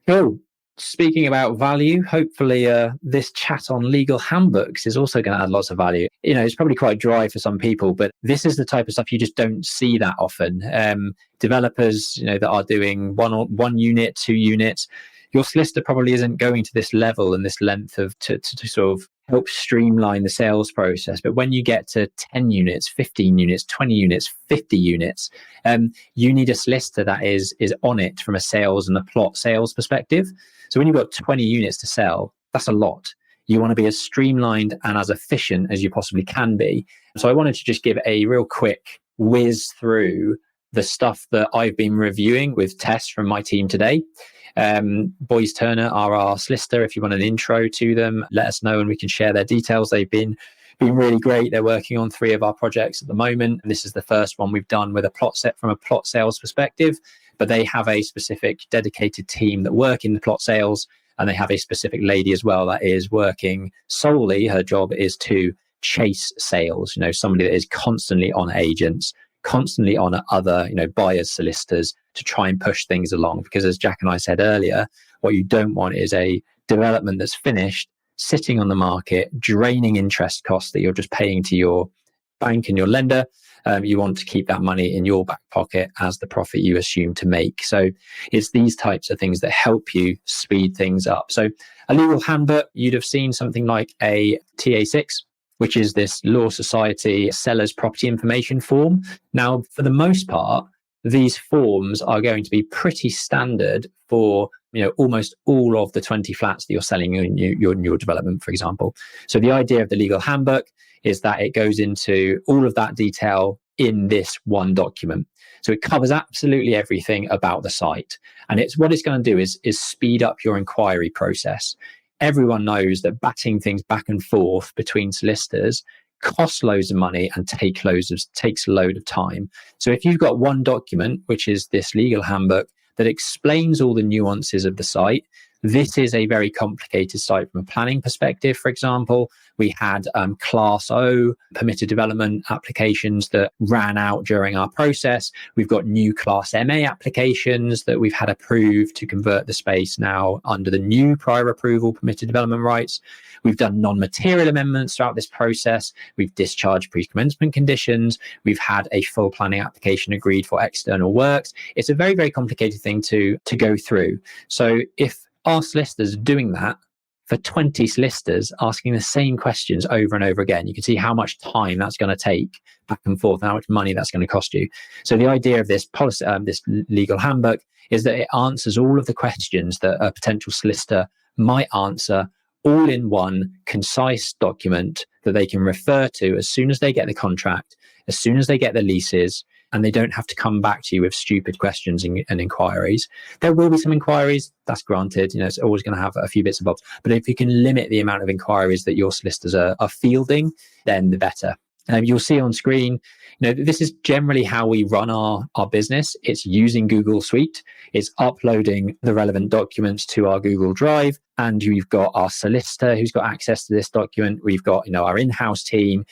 Cool. Speaking about value, hopefully this chat on legal handbooks is also going to add lots of value. It's probably quite dry for some people, but this is the type of stuff you just don't see that often. Developers, that are doing one unit, 2 units, your solicitor probably isn't going to this level and this length of to sort of help streamline the sales process. But when you get to 10 units, 15 units, 20 units, 50 units, you need a solicitor that is on it from a sales and a plot sales perspective. So when you've got 20 units to sell, that's a lot. You want to be as streamlined and as efficient as you possibly can be. So I wanted to just give a real quick whiz through the stuff that I've been reviewing with Tess from my team today. Boyes Turner are our solicitor. If you want an intro to them, let us know and we can share their details. They've been really great. They're working on 3 of our projects at the moment. This is the first one we've done with a plot set from a plot sales perspective, but they have a specific dedicated team that work in the plot sales, and they have a specific lady as well that is working solely. Her job is to chase sales, somebody that is constantly on agents, constantly on other, buyers, solicitors to try and push things along. Because as Jack and I said earlier, what you don't want is a development that's finished, sitting on the market, draining interest costs that you're just paying to your bank and your lender. You want to keep that money in your back pocket as the profit you assume to make. So it's these types of things that help you speed things up. So a legal handbook, you'd have seen something like a TA6, which is this Law Society seller's property information form. Now, for the most part, these forms are going to be pretty standard for almost all of the 20 flats that you're selling in your development, for example. So the idea of the legal handbook is that it goes into all of that detail in this one document. So it covers absolutely everything about the site. And what it's going to do is speed up your inquiry process. Everyone knows that batting things back and forth between solicitors costs loads of money and takes a load of time. So if you've got one document, which is this legal handbook, that explains all the nuances of the site, This is a very complicated site from a planning perspective. For example, we had Class O permitted development applications that ran out during our process. We've got new Class MA applications that we've had approved to convert the space now under the new prior approval permitted development rights. We've done non-material amendments throughout this process. We've discharged pre-commencement conditions. We've had a full planning application agreed for external works. It's a very, very complicated thing to go through. So if our solicitors are doing that for 20 solicitors asking the same questions over and over again, you can see how much time that's going to take back and forth, and how much money that's going to cost you. So the idea of this policy, this legal handbook, is that it answers all of the questions that a potential solicitor might answer, all in one concise document that they can refer to as soon as they get the contract, as soon as they get the leases, and they don't have to come back to you with stupid questions and inquiries. There will be some inquiries, that's granted, it's always going to have a few bits and bobs. But if you can limit the amount of inquiries that your solicitors are fielding, then the better. You'll see on screen, this is generally how we run our business. It's using Google Suite. It's uploading the relevant documents to our Google Drive. And we've got our solicitor who's got access to this document. We've got, our in-house team.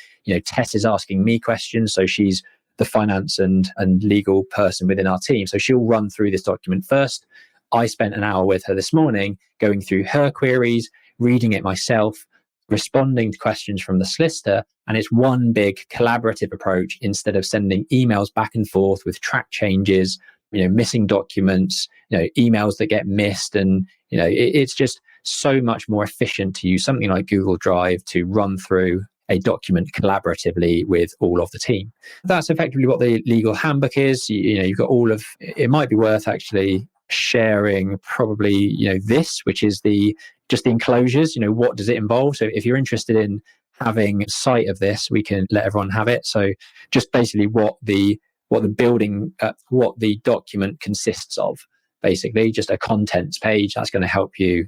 Tess is asking me questions. So she's the finance and legal person within our team. So she'll run through this document first. I spent an hour with her this morning going through her queries, reading it myself, responding to questions from the solicitor. And it's one big collaborative approach instead of sending emails back and forth with track changes, missing documents, emails that get missed. And, it's just so much more efficient to use something like Google Drive to run through a document collaboratively with all of the team. That's effectively what the legal handbook is. You've got all of, it might be worth actually sharing probably, this, which is just the enclosures, what does it involve? So if you're interested in having sight of this, we can let everyone have it. So just basically what the document consists of, basically just a contents page that's going to help you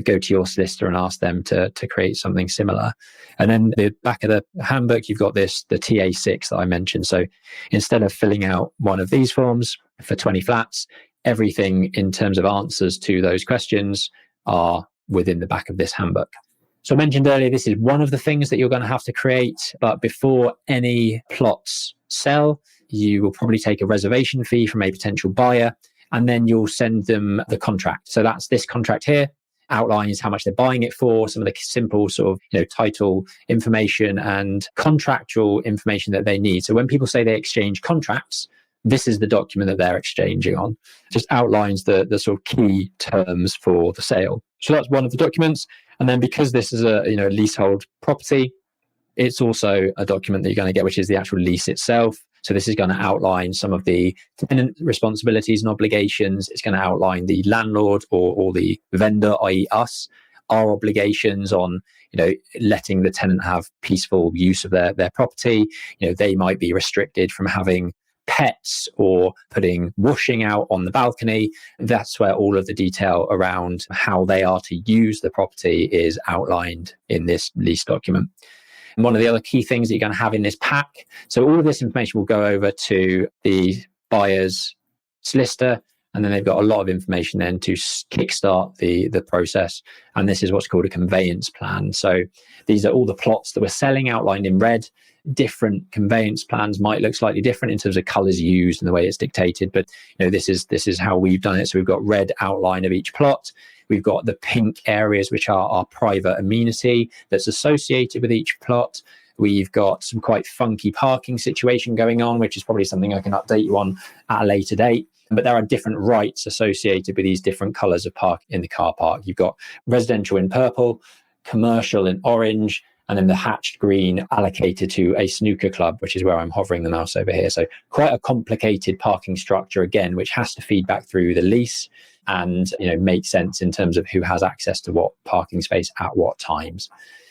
go to your solicitor and ask them to create something similar. And then the back of the handbook, you've got the TA6 that I mentioned. So instead of filling out one of these forms for 20 flats, everything in terms of answers to those questions are within the back of this handbook. So I mentioned earlier, this is one of the things that you're going to have to create. But before any plots sell, you will probably take a reservation fee from a potential buyer, and then you'll send them the contract. So that's this contract here. Outlines how much they're buying it for, some of the simple sort of title information and contractual information that they need. So when people say they exchange contracts, this is the document that they're exchanging on. Just outlines the sort of key terms for the sale. So that's one of the documents. And then because this is a leasehold property, it's also a document that you're going to get, which is the actual lease itself. So this is going to outline some of the tenant responsibilities and obligations. It's going to outline the landlord or the vendor, i.e. us, our obligations on, letting the tenant have peaceful use of their property. They might be restricted from having pets or putting washing out on the balcony. That's where all of the detail around how they are to use the property is outlined in this lease document. And one of the other key things that you're going to have in this pack, so all of this information will go over to the buyer's solicitor, and then they've got a lot of information then to kickstart the process. And this is what's called a conveyance plan. So these are all the plots that we're selling outlined in red. Different conveyance plans might look slightly different in terms of colours used and the way it's dictated, but this is how we've done it. So we've got red outline of each plot. We've got the pink areas, which are our private amenity that's associated with each plot. We've got some quite funky parking situation going on, which is probably something I can update you on at a later date. But there are different rights associated with these different colours of park in the car park. You've got residential in purple, commercial in orange, and then the hatched green allocated to a snooker club, which is where I'm hovering the mouse over here. So quite a complicated parking structure, again, which has to feed back through the lease and make sense in terms of who has access to what parking space at what times.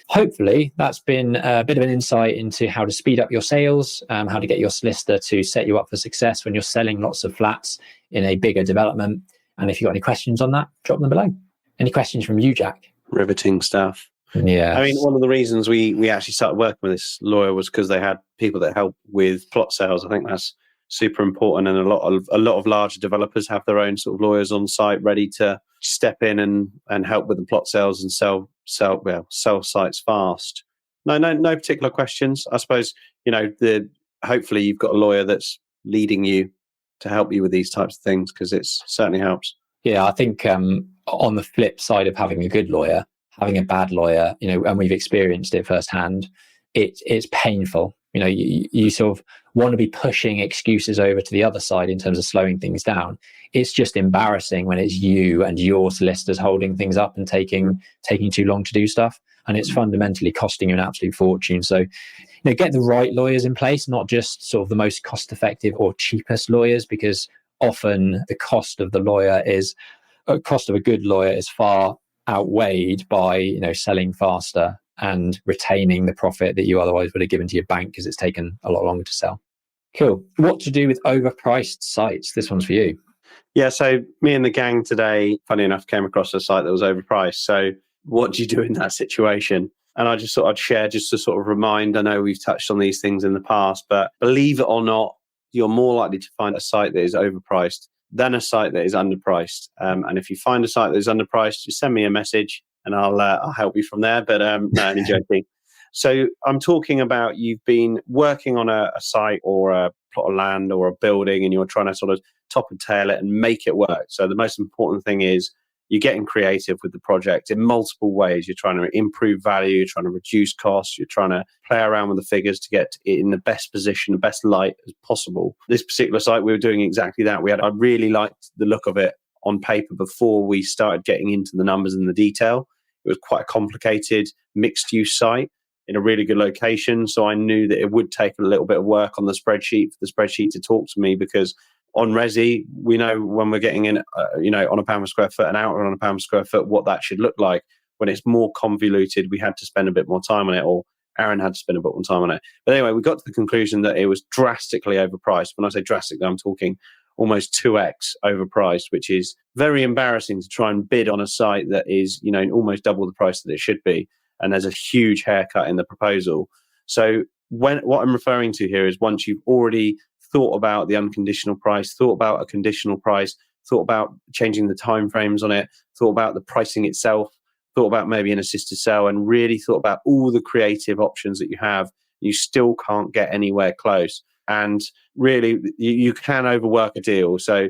Hopefully, that's been a bit of an insight into how to speed up your sales, how to get your solicitor to set you up for success when you're selling lots of flats in a bigger development. And if you've got any questions on that, drop them below. Any questions from you, Jack? Riveting stuff. Yeah. I mean, one of the reasons we actually started working with this lawyer was because they had people that help with plot sales. I think that's super important. And a lot of larger developers have their own sort of lawyers on site ready to step in and help with the plot sales and sell sites fast. No particular questions. I suppose, hopefully you've got a lawyer that's leading you to help you with these types of things, because it certainly helps. Yeah, I think on the flip side of having a good lawyer, having a bad lawyer, and we've experienced it firsthand, it's painful. You sort of want to be pushing excuses over to the other side in terms of slowing things down. It's just embarrassing when it's you and your solicitors holding things up and taking too long to do stuff. And it's fundamentally costing you an absolute fortune. So, get the right lawyers in place, not just sort of the most cost effective or cheapest lawyers, because often the cost of a good lawyer is far outweighed by, selling faster and retaining the profit that you otherwise would have given to your bank because it's taken a lot longer to sell. Cool. What to do with overpriced sites? This one's for you. Yeah, so me and the gang today, funny enough, came across a site that was overpriced. So what do you do in that situation? And I just thought I'd share just to sort of remind, I know we've touched on these things in the past, but believe it or not, you're more likely to find a site that is overpriced than a site that is underpriced. And if you find a site that is underpriced, just send me a message and I'll help you from there. But no, I'm joking. So I'm talking about you've been working on a site or a plot of land or a building, and you're trying to sort of top and tail it and make it work. So the most important thing is you're getting creative with the project in multiple ways. You're trying to improve value, you're trying to reduce costs, you're trying to play around with the figures to get it in the best position, the best light as possible. This particular site, we were doing exactly that. I really liked the look of it on paper before we started getting into the numbers and the detail. It was quite a complicated mixed-use site in a really good location. So I knew that it would take a little bit of work on the spreadsheet for the spreadsheet to talk to me, because on Resi, we know when we're getting in, on a pound per square foot and out on a pound per square foot, what that should look like. When it's more convoluted, we had to spend a bit more time on it, or Aaron had to spend a bit more time on it. But anyway, we got to the conclusion that it was drastically overpriced. When I say drastically, I'm talking almost 2x overpriced, which is very embarrassing to try and bid on a site that is, almost double the price that it should be. And there's a huge haircut in the proposal. So what I'm referring to here is once you've already thought about the unconditional price, thought about a conditional price, thought about changing the timeframes on it, thought about the pricing itself, thought about maybe an assisted sale, and really thought about all the creative options that you have, you still can't get anywhere close. And really, you can overwork a deal. So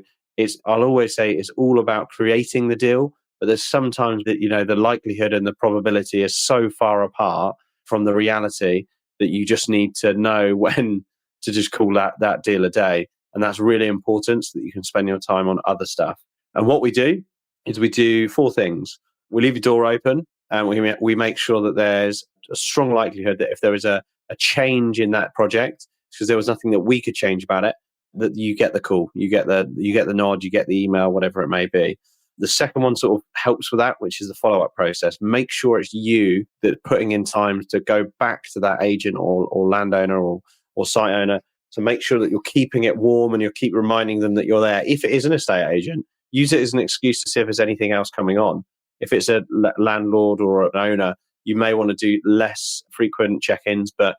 I'll always say it's all about creating the deal, but there's sometimes that, the likelihood and the probability is so far apart from the reality that you just need to know when to just call that deal a day. And that's really important so that you can spend your time on other stuff. And what we do is we do 4 things. We leave your door open, and we make sure that there's a strong likelihood that if there is a change in that project, because there was nothing that we could change about it, that you get the call, you get the nod, you get the email, whatever it may be. The second one sort of helps with that, which is the follow-up process. Make sure it's you that putting in time to go back to that agent or landowner or site owner to make sure that you're keeping it warm and you'll keep reminding them that you're there. If it is an estate agent, use it as an excuse to see if there's anything else coming on. If it's a landlord or an owner, you may want to do less frequent check-ins, but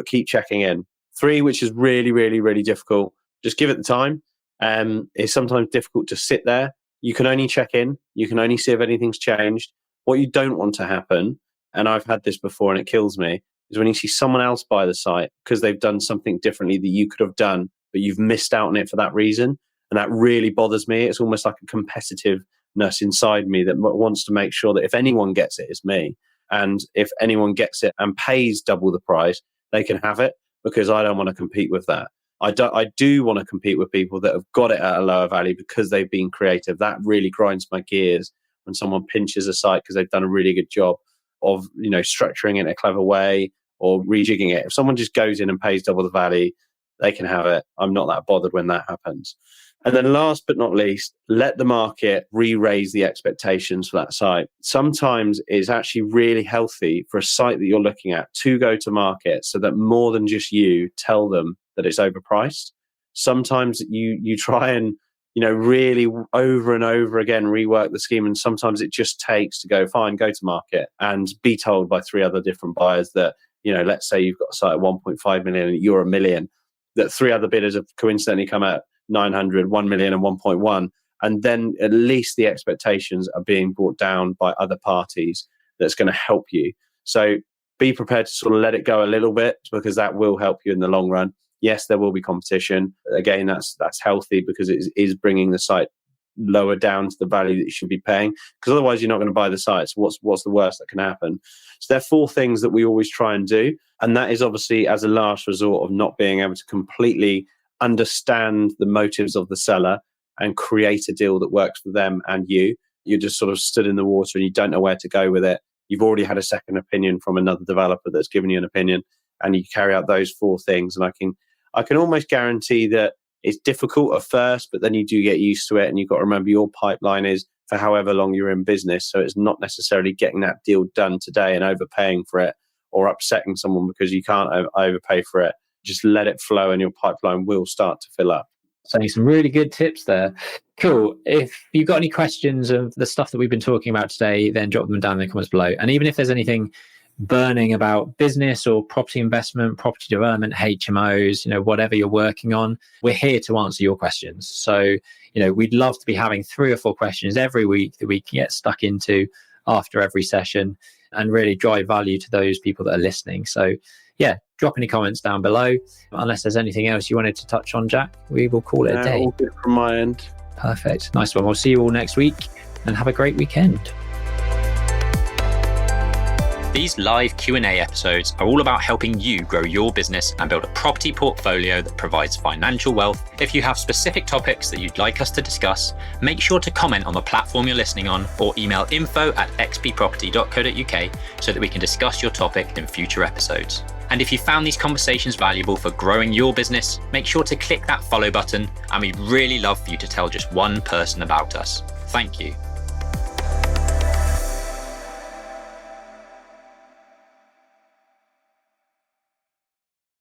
keep checking in. 3, which is really, really, really difficult, just give it the time. It's sometimes difficult to sit there. You can only check in. You can only see if anything's changed. What you don't want to happen, and I've had this before and it kills me, is when you see someone else buy the site because they've done something differently that you could have done, but you've missed out on it for that reason. And that really bothers me. It's almost like a competitiveness inside me that wants to make sure that if anyone gets it, it's me. And if anyone gets it and pays double the price, they can have it, because I don't want to compete with that. I do want to compete with people that have got it at a lower value because they've been creative. That really grinds my gears when someone pinches a site because they've done a really good job of, structuring it in a clever way or rejigging it. If someone just goes in and pays double the value, they can have it. I'm not that bothered when that happens. And then last but not least, let the market re-raise the expectations for that site. Sometimes it's actually really healthy for a site that you're looking at to go to market so that more than just you tell them that it's overpriced. Sometimes you try and, really over and over again rework the scheme, and sometimes it just takes to go to market and be told by 3 other different buyers that, let's say you've got a site at 1.5 million and you're $1 million. that 3 other bidders have coincidentally come at 900, 1 million and 1.1. And then at least the expectations are being brought down by other parties. That's going to help you. So be prepared to sort of let it go a little bit, because that will help you in the long run. Yes, there will be competition. Again, that's healthy, because it is bringing the site lower down to the value that you should be paying, because otherwise you're not going to buy the sites. What's the worst that can happen? So there are 4 things that we always try and do. And that is obviously as a last resort of not being able to completely understand the motives of the seller and create a deal that works for them and you. You're just sort of stood in the water and you don't know where to go with it. You've already had a second opinion from another developer that's given you an opinion, and you carry out those 4 things. And I can almost guarantee that it's difficult at first, but then you do get used to it. And you've got to remember your pipeline is for however long you're in business. So it's not necessarily getting that deal done today and overpaying for it or upsetting someone because you can't overpay for it. Just let it flow and your pipeline will start to fill up. So some really good tips there. Cool. If you've got any questions of the stuff that we've been talking about today, then drop them down in the comments below. And even if there's anything burning about business or property investment, property development, HMOs, whatever you're working on, we're here to answer your questions. So, we'd love to be having 3 or 4 questions every week that we can get stuck into after every session and really drive value to those people that are listening. So yeah, drop any comments down below. Unless there's anything else you wanted to touch on, Jack, we will call it a day. All good from my end. Perfect. Nice one. We'll see you all next week and have a great weekend. These live Q&A episodes are all about helping you grow your business and build a property portfolio that provides financial wealth. If you have specific topics that you'd like us to discuss, make sure to comment on the platform you're listening on or email info@xpproperty.co.uk so that we can discuss your topic in future episodes. And if you found these conversations valuable for growing your business, make sure to click that follow button, and we'd really love for you to tell just one person about us. Thank you.